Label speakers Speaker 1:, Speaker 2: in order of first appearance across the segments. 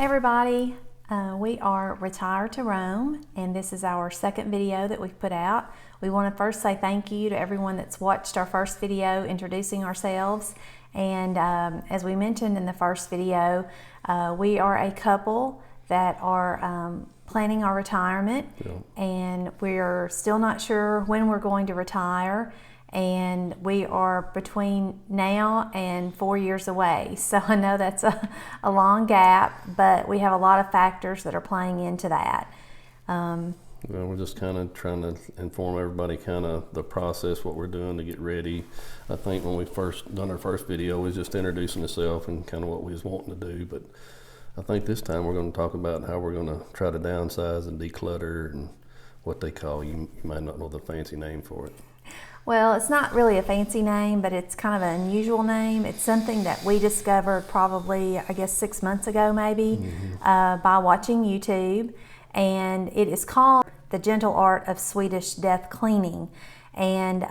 Speaker 1: Hey everybody, we are Retired to Roam, and this is our second video that we've put out. We want to first say thank you to everyone that's watched our first video introducing ourselves. And as we mentioned in the first video, we are a couple that are planning our retirement, and we're still not sure when we're going to retire. And we are between now and 4 years away. So I know that's a long gap, but we have a lot of factors that are playing into that.
Speaker 2: Well, we're just kind of trying to inform everybody kind of the process, what we're doing to get ready. I think when we first done our first video, we was just introducing ourselves and kind of what we was wanting to do. But I think this time we're going to talk about how we're going to try to downsize and declutter and what they call, you might not know the fancy name for it.
Speaker 1: Well, it's not really a fancy name, but it's kind of an unusual name. It's something that we discovered probably, I guess, 6 months ago maybe, by watching YouTube. And it is called The Gentle Art of Swedish Death Cleaning. And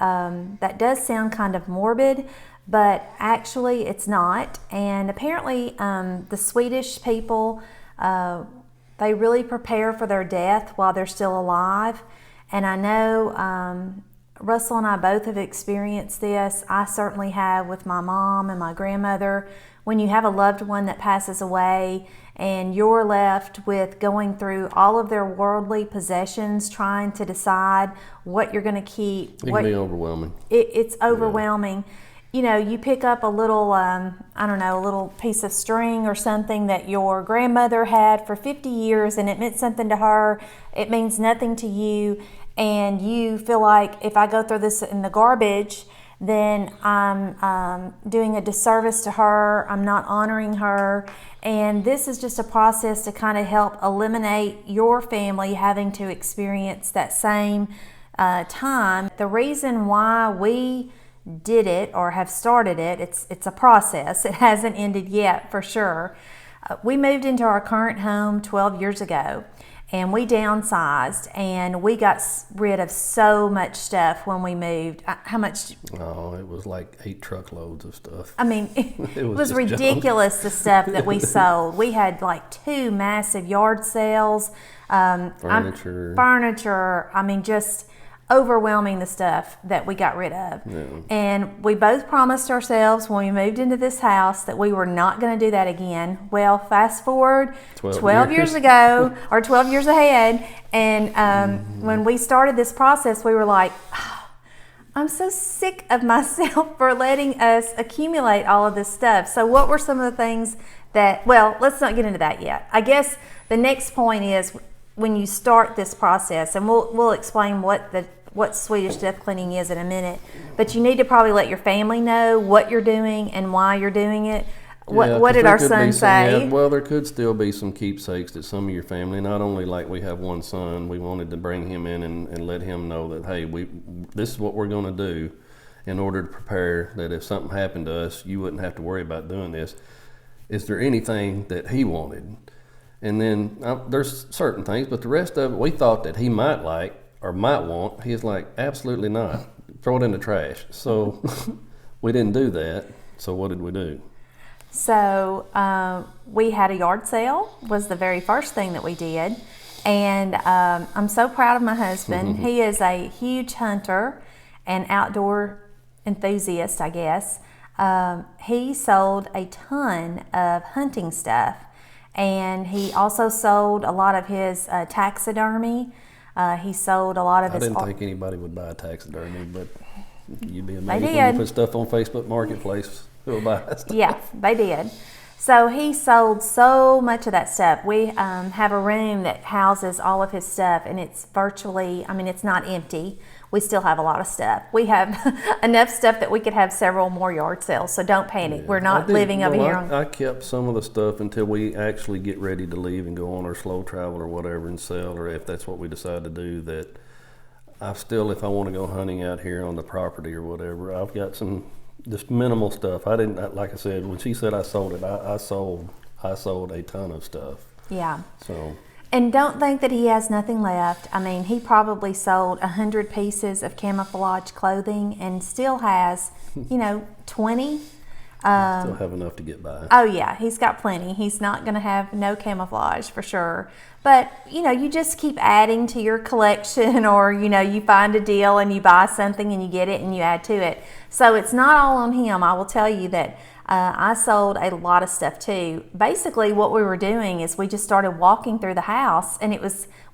Speaker 1: that does sound kind of morbid, but actually it's not. And apparently the Swedish people, they really prepare for their death while they're still alive. And I know Russell and I both have experienced this. I certainly have with my mom and my grandmother. When you have a loved one that passes away and you're left with going through all of their worldly possessions, trying to decide what you're going to keep.
Speaker 2: It can be overwhelming.
Speaker 1: It's overwhelming. Yeah. You know, you pick up a little, I don't know, a little piece of string or something that your grandmother had for 50 years and it meant something to her. It means nothing to you. And you feel like if I go through this in the garbage, then I'm doing a disservice to her. I'm not honoring her. And this is just a process to kind of help eliminate your family having to experience that same time. The reason why we did it or have started it, it's a process. It hasn't ended yet for sure. We moved into our current home 12 years ago. And we downsized, and we got rid of so much stuff when we moved. How much?
Speaker 2: Oh, it was like 8 truckloads of stuff.
Speaker 1: I mean, it was ridiculous, the stuff that we sold. We had like 2 massive yard sales.
Speaker 2: Furniture.
Speaker 1: I mean, just overwhelming the stuff that we got rid of.
Speaker 2: Yeah.
Speaker 1: And we both promised ourselves when we moved into this house that we were not going to do that again. Well, fast forward 12 years ago, or 12 years ahead, and when we started this process, we were like, oh, I'm so sick of myself for letting us accumulate all of this stuff. So what were some of the things that, well, let's not get into that yet. I guess the next point is when you start this process, and we'll explain what Swedish Death Cleaning is in a minute, but you need to probably let your family know what you're doing and why you're doing it. What did our son say?
Speaker 2: Well, there could still be some keepsakes that some of your family, not only like we have one son, we wanted to bring him in and let him know that, hey, this is what we're going to do in order to prepare that if something happened to us, you wouldn't have to worry about doing this. Is there anything that he wanted? And then there's certain things, but the rest of it we thought that he might like or might want. He's like, absolutely not. Throw it in the trash. So we didn't do that. So what did we do?
Speaker 1: So we had a yard sale, was the very first thing that we did. And I'm so proud of my husband. He is a huge hunter and outdoor enthusiast, I guess. He sold a ton of hunting stuff. And he also sold a lot of his taxidermy. He sold a lot of his...
Speaker 2: I didn't think anybody would buy taxidermy, but you'd be amazed when you put stuff on Facebook Marketplace. Who'll buy stuff?
Speaker 1: Yeah, they did. So he sold so much of that stuff. We have a room that houses all of his stuff, and it's virtually, I mean, it's not empty. We still have a lot of stuff. We have enough stuff that we could have several more yard sales, so don't panic. Yeah. We're not living over here.
Speaker 2: I kept some of the stuff until we actually get ready to leave and go on our slow travel or whatever and sell, or if that's what we decide to do. That I still, if I want to go hunting out here on the property or whatever, I've got some just minimal stuff. I didn't, like I said, when she said I sold it, I sold a ton of stuff.
Speaker 1: Yeah.
Speaker 2: So.
Speaker 1: And don't think that he has nothing left. I mean, he probably sold 100 pieces of camouflage clothing and still has, 20.
Speaker 2: Still have enough to get by.
Speaker 1: Oh yeah, he's got plenty. He's not going to have no camouflage for sure. But, you just keep adding to your collection, or, you find a deal and you buy something and you get it and you add to it. So it's not all on him. I will tell you that I sold a lot of stuff too. Basically what we were doing is we just started walking through the house, and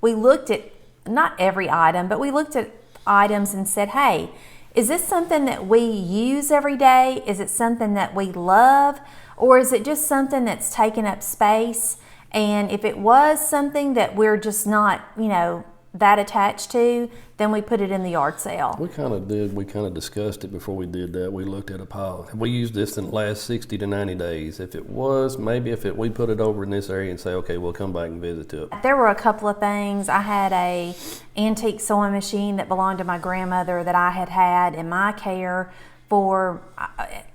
Speaker 1: we looked at, not every item, but we looked at items and said, hey, is this something that we use every day? Is it something that we love? Or is it just something that's taking up space? And if it was something that we're just not, that attached to, then we put it in the yard sale.
Speaker 2: We kind of discussed it before we did that. We looked at a pile. Have we used this in the last 60 to 90 days? If it was, maybe we put it over in this area and say, okay, we'll come back and visit it.
Speaker 1: There were a couple of things. I had a antique sewing machine that belonged to my grandmother that I had in my care for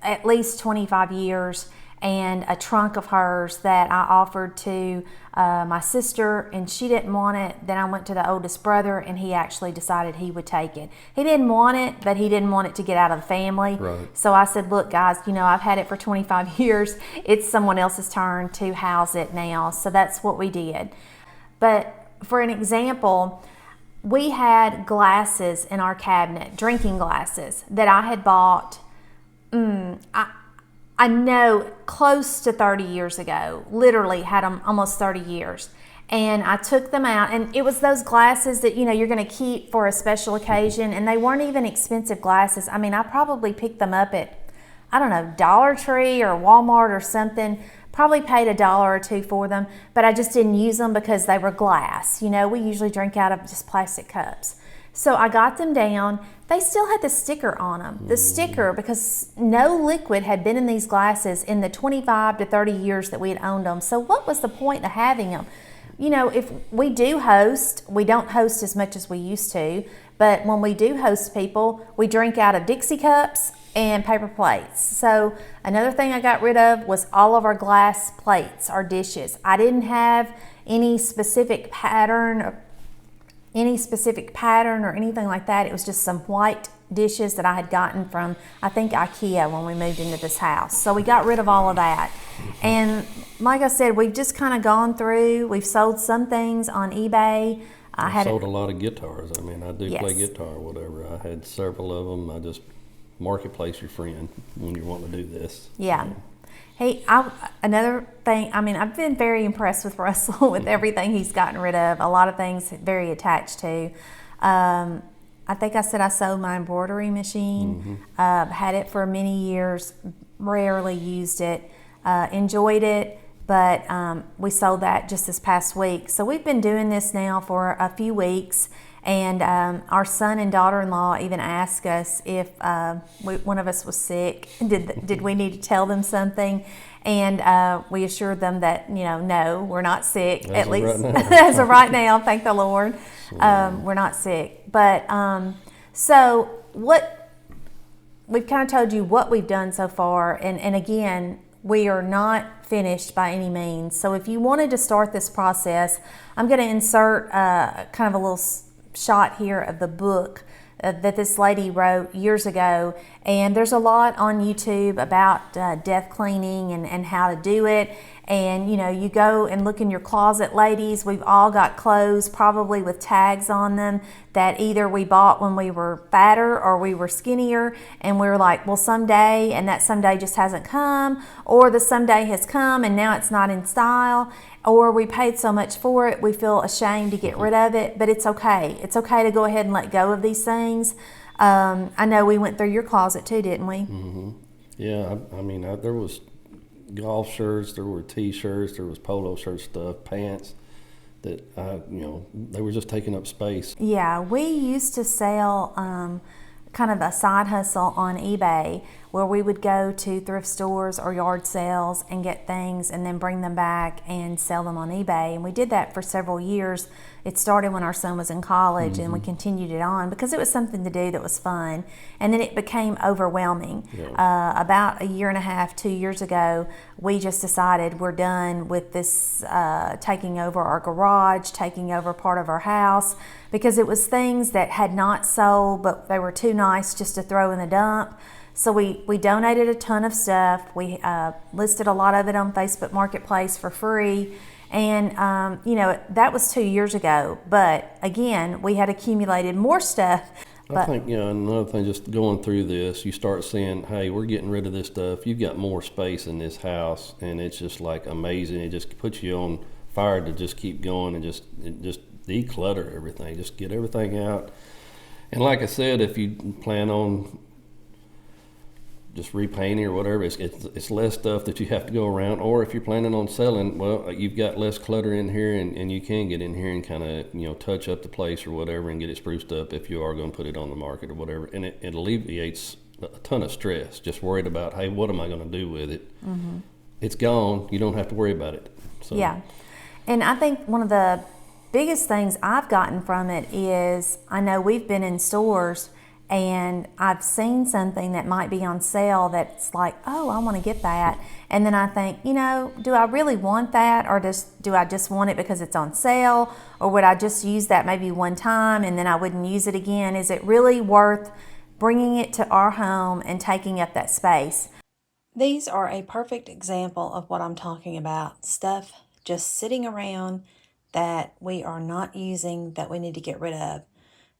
Speaker 1: at least 25 years. And a trunk of hers that I offered to my sister, and she didn't want it. Then I went to the oldest brother, and he actually decided he would take it. He didn't want it, but he didn't want it to get out of the family.
Speaker 2: Right.
Speaker 1: So I said, look guys, I've had it for 25 years. It's someone else's turn to house it now. So that's what we did. But for an example, we had glasses in our cabinet, drinking glasses, that I had bought, I know, close to 30 years ago. Literally had them almost 30 years. And I took them out, and it was those glasses that, you're going to keep for a special occasion, and they weren't even expensive glasses. I mean, I probably picked them up at, I don't know, Dollar Tree or Walmart or something. Probably paid $1 or $2 for them, but I just didn't use them because they were glass. We usually drink out of just plastic cups. So I got them down. They still had the sticker on them. The sticker, because no liquid had been in these glasses in the 25 to 30 years that we had owned them. So what was the point of having them? If we do host, we don't host as much as we used to, but when we do host people, we drink out of Dixie cups and paper plates. So another thing I got rid of was all of our glass plates, our dishes. I didn't have any specific pattern or anything like that. It was just some white dishes that I had gotten from, I think, IKEA when we moved into this house. So we got rid of all of that. And like I said, we've just kind of gone through. We've sold some things on eBay.
Speaker 2: I sold a lot of guitars. I mean, I do
Speaker 1: Yes.
Speaker 2: play guitar or whatever. I had several of them. I just marketplace your friend when you want to do this.
Speaker 1: Yeah. Hey, another thing, I've been very impressed with Russell with everything he's gotten rid of. A lot of things very attached to. I think I said I sold my embroidery machine. Had it for many years, rarely used it, enjoyed it, but we sold that just this past week. So we've been doing this now for a few weeks. And our son and daughter-in-law even asked us if one of us was sick. Did we need to tell them something? And we assured them that, no, we're not sick. At least as of right now, thank the Lord, we're not sick. But so we've kind of told you what we've done so far. And again, we are not finished by any means. So if you wanted to start this process, I'm going to insert kind of a little shot here of the book that this lady wrote years ago, and there's a lot on YouTube about death cleaning and how to do it. And you go and look in your closet, ladies. We've all got clothes probably with tags on them that either we bought when we were fatter or we were skinnier, and we were like, well, someday, and that someday just hasn't come, or the someday has come and now it's not in style, or we paid so much for it we feel ashamed to get rid of it. But it's okay. It's okay to go ahead and let go of these things. I know we went through your closet too, didn't we?
Speaker 2: Mm-hmm. Yeah, there was golf shirts, there were t-shirts, there was polo shirt stuff, pants that they were just taking up space.
Speaker 1: Yeah, we used to sell kind of a side hustle on eBay where we would go to thrift stores or yard sales and get things and then bring them back and sell them on eBay. And we did that for several years. It started when our son was in college, and we continued it on because it was something to do that was fun. And then it became overwhelming. Yeah. About a year and a half, 2 years ago, we just decided we're done with this taking over our garage, taking over part of our house, because it was things that had not sold, but they were too nice just to throw in the dump. So we donated a ton of stuff. We listed a lot of it on Facebook Marketplace for free. And, that was 2 years ago. But again, we had accumulated more stuff.
Speaker 2: I think, another thing, just going through this, you start seeing, hey, we're getting rid of this stuff. You've got more space in this house, and it's just like amazing. It just puts you on fire to just keep going and just declutter everything. Just get everything out. And like I said, if you plan on just repainting or whatever, it's less stuff that you have to go around. Or if you're planning on selling, well, you've got less clutter in here, and you can get in here and kind of touch up the place or whatever and get it spruced up if you are going to put it on the market or whatever. And it alleviates a ton of stress. Just worried about, hey, what am I going to do with it? Mm-hmm. It's gone. You don't have to worry about it. So.
Speaker 1: Yeah, and I think one of the biggest things I've gotten from it is, I know we've been in stores and I've seen something that might be on sale that's like, oh, I want to get that. And then I think, do I really want that? Or do I just want it because it's on sale? Or would I just use that maybe one time and then I wouldn't use it again? Is it really worth bringing it to our home and taking up that space? These are a perfect example of what I'm talking about. Stuff just sitting around that we are not using, that we need to get rid of.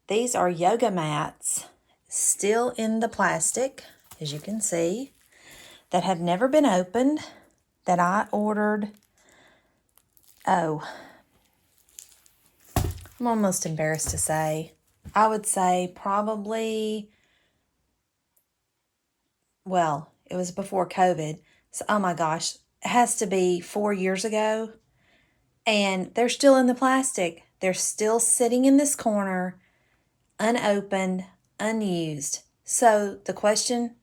Speaker 1: These are yoga mats, still in the plastic, as you can see, that have never been opened, that I ordered, I'm almost embarrassed to say, I would say probably, well, it was before COVID, so oh my gosh, it has to be 4 years ago, and they're still in the plastic. They're still sitting in this corner, unopened, unused. So the question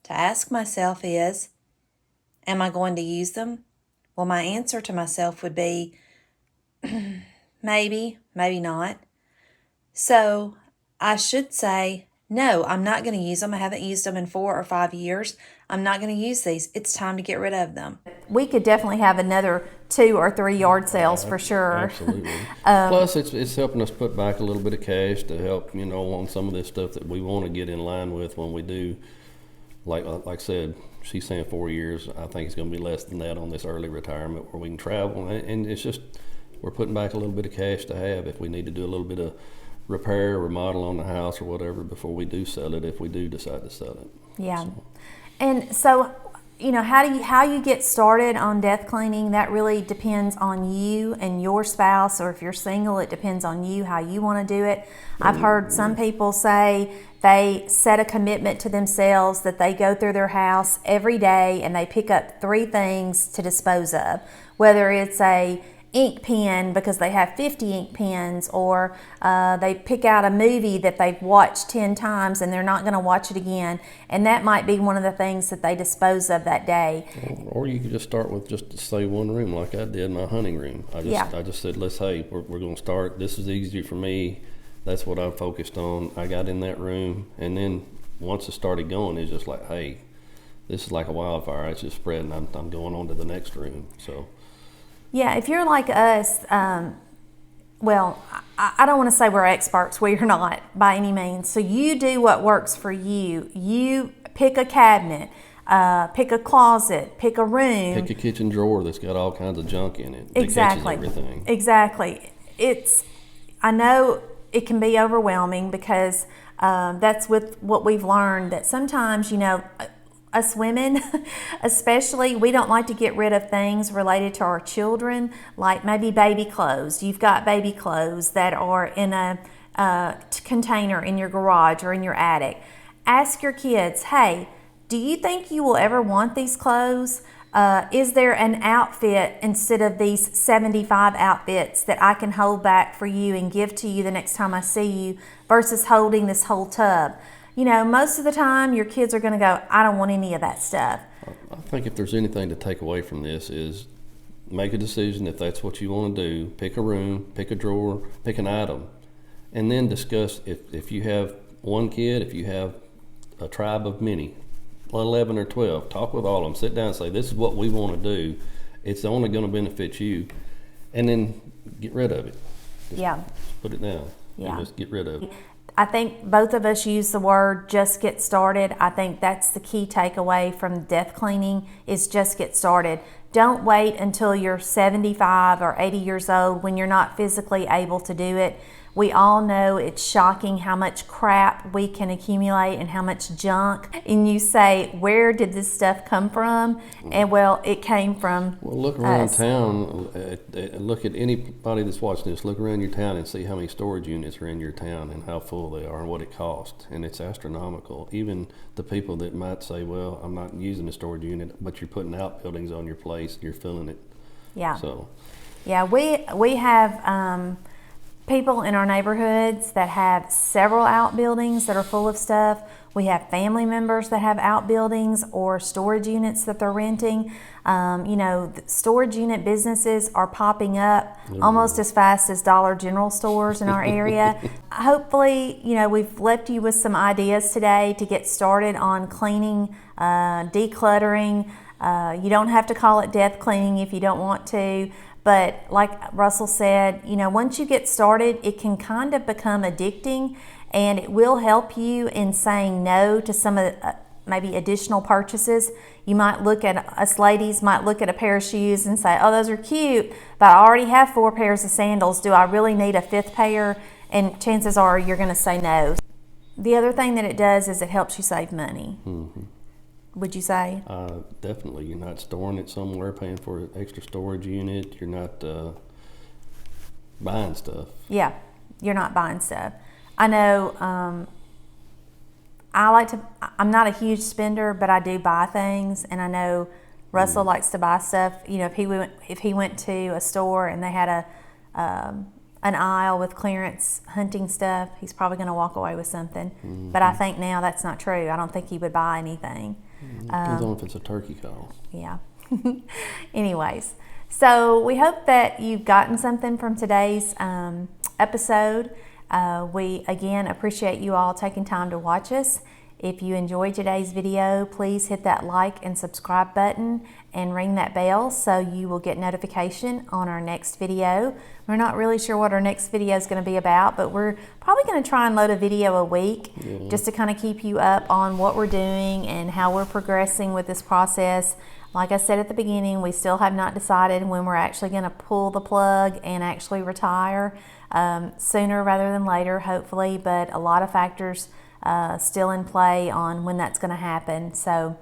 Speaker 1: to ask myself is, am I going to use them? Well, my answer to myself would be maybe, maybe not. So I should say, no, I'm not going to use them. I haven't used them in 4 or 5 years. I'm not going to use these. It's time to get rid of them. We could definitely have another 2 or 3 yard sales for sure.
Speaker 2: Absolutely. Plus, it's helping us put back a little bit of cash to help, on some of this stuff that we want to get in line with when we do. Like I said, she's saying 4 years. I think it's going to be less than that on this early retirement where we can travel. And it's just, we're putting back a little bit of cash to have if we need to do a little bit of repair, remodel on the house or whatever before we do sell it, if we do decide to sell it.
Speaker 1: Yeah. And so, how you get started on death cleaning, that really depends on you and your spouse, or if you're single, it depends on you, how you want to do it. I've heard some people say they set a commitment to themselves that they go through their house every day and they pick up 3 things to dispose of, whether it's a ink pen because they have 50 ink pens, or they pick out a movie that they've watched 10 times and they're not going to watch it again, and that might be one of the things that they dispose of that day.
Speaker 2: Or you could just start with just say one room, like I did my hunting room. I just said, we're going to start. This is easy for me. That's what I'm focused on. I got in that room, and then once it started going, it's just like, hey, this is like a wildfire. It's just spreading. I'm going on to the next room. So.
Speaker 1: Yeah, if you're like us, well, I don't want to say we're experts. We're not by any means. So you do what works for you. You pick a cabinet, pick a closet, pick a room.
Speaker 2: Pick a kitchen drawer that's got all kinds of junk in it.
Speaker 1: Exactly.
Speaker 2: That catches everything.
Speaker 1: Exactly. I know it can be overwhelming because that's with what we've learned, that sometimes, us women, especially, we don't like to get rid of things related to our children, like maybe baby clothes. You've got baby clothes that are in a container in your garage or in your attic. Ask your kids, hey, do you think you will ever want these clothes? Is there an outfit instead of these 75 outfits that I can hold back for you and give to you the next time I see you versus holding this whole tub? Most of the time your kids are going to go, I don't want any of that stuff.
Speaker 2: I think if there's anything to take away from this is make a decision if that's what you want to do. Pick a room, pick a drawer, pick an item, and then discuss if you have one kid, if you have a tribe of many, 11 or 12, talk with all of them. Sit down and say, this is what we want to do. It's only going to benefit you. And then get rid of it. Just put it down.
Speaker 1: Yeah.
Speaker 2: And just get rid of it.
Speaker 1: I think both of us use the word just get started. I think that's the key takeaway from death cleaning is just get started. Don't wait until you're 75 or 80 years old when you're not physically able to do it. We all know it's shocking how much crap we can accumulate and how much junk. And you say, where did this stuff come from? And well, it came from
Speaker 2: Well, look around
Speaker 1: us.
Speaker 2: town. Look at anybody that's watching this. Look around your town and see how many storage units are in your town and how full they are and what it costs. And it's astronomical. Even the people that might say, well, I'm not using a storage unit, but you're putting outbuildings on your place, you're filling it.
Speaker 1: Yeah.
Speaker 2: So,
Speaker 1: Yeah, we have people in our neighborhoods that have several outbuildings that are full of stuff. We have family members that have outbuildings or storage units that they're renting. Storage unit businesses are popping up almost as fast as Dollar General stores in our area. Hopefully, we've left you with some ideas today to get started on cleaning, decluttering. You don't have to call it death cleaning if you don't want to. But like Russell said, once you get started, it can kind of become addicting, and it will help you in saying no to some of the, maybe additional purchases. You might look at, us ladies might look at a pair of shoes and say, oh, those are cute, but I already have 4 pairs of sandals. Do I really need a 5th pair? And chances are you're going to say no. The other thing that it does is it helps you save money.
Speaker 2: mm-hmm.
Speaker 1: Would you say?
Speaker 2: Definitely. You're not storing it somewhere, paying for an extra storage unit. You're not buying stuff.
Speaker 1: Yeah, you're not buying stuff. I know I'm not a huge spender, but I do buy things, and I know Russell likes to buy stuff. If he went to a store and they had an aisle with clearance hunting stuff, he's probably going to walk away with something.
Speaker 2: Mm-hmm.
Speaker 1: But I think now that's not true. I don't think he would buy anything.
Speaker 2: Depends on if it's a turkey call.
Speaker 1: Yeah. Anyways, so we hope that you've gotten something from today's episode. We, again, appreciate you all taking time to watch us. If you enjoyed today's video, please hit that like and subscribe button and ring that bell so you will get notification on our next video. We're not really sure what our next video is going to be about, but we're probably going to try and load a video a week just to kind of keep you up on what we're doing and how we're progressing with this process. Like I said at the beginning, we still have not decided when we're actually going to pull the plug and actually retire. Sooner rather than later, hopefully, but a lot of factors still in play on when that's going to happen. So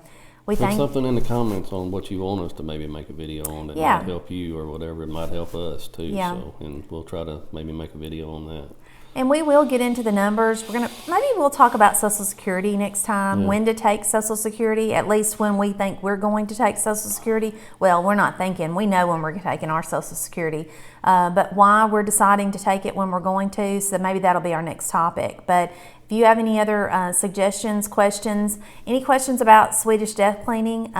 Speaker 1: we
Speaker 2: Put
Speaker 1: think
Speaker 2: something in the comments on what you want us to maybe make a video on that might help you or whatever. It might help us too.
Speaker 1: Yeah.
Speaker 2: So, and we'll try to maybe make a video on that.
Speaker 1: And we will get into the numbers. Maybe we'll talk about Social Security next time, when to take Social Security, at least when we think we're going to take Social Security. Well, we're not thinking. We know when we're taking our Social Security, but why we're deciding to take it when we're going to, so maybe that'll be our next topic. But if you have any other suggestions, questions, any questions about Swedish Death Cleaning,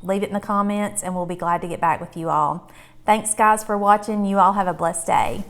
Speaker 1: leave it in the comments and we'll be glad to get back with you all. Thanks, guys, for watching. You all have a blessed day.